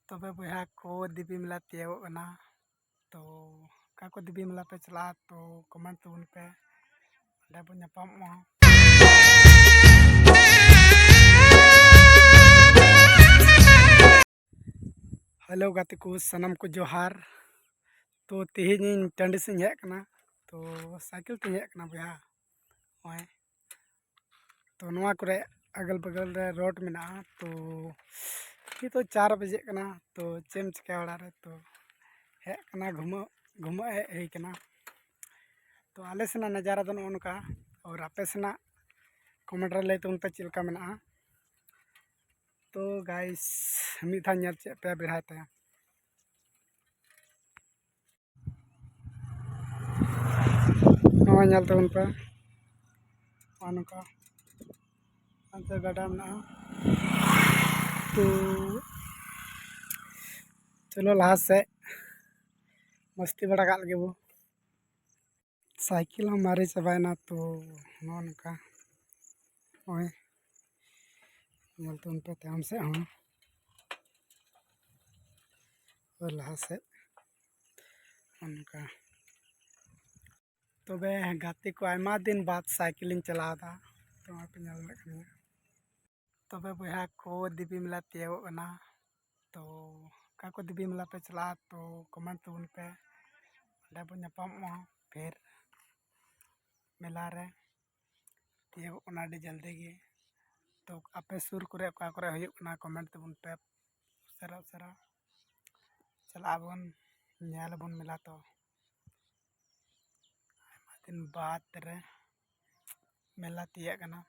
तबे बया को देवी मेला तीयोगोग कना तो का को देवी मेला पे चला तो कमेंट तबन पे अंडे बो नापामोगा। हेलो गाते को सनम को जोहार। तो तेहें टाँडी से हेज कना तो साइकिल ते हेज कना बया ओए तो नवा करे अगल बगल रे रोड मेना तो ये तो 4 बजे कना तो चेम चिका वाला रे तो हेज कना घुमा हेज कना तो आले सेना नज़ारा दो नोनका और आपे सेना कमेंट रे लय तबन पे चिलका मेना तो गाइस मिद धा नेल चे पे बेढ़ाय ते नवा नेल तबन पे नोनका अंते गड्ढा मेना तो चलो लहा से मस्ती बड़ा काल गेबो साइकिल हम मारे चबायना तो नोनका ओए नेल तबन पे तायम से हम और लहा से उनका तबे गाते को आयमा दिन बाद साइकिल चलादा तो आप नेल कना तबे बया को देवी मेला तीयोगोग कना तो का को देवी मेला पे चला तो कमेंट तबन पे अंडे बो नापामोगा फिर मेला रे तीयोगोग कना अडी जल्दी गे तो आपे सुर करे का करे हुयुग कना कमेंट तबन पे उसारा चला बन नेल बन मेला तो दिन बाद रे मेला तीयग कना।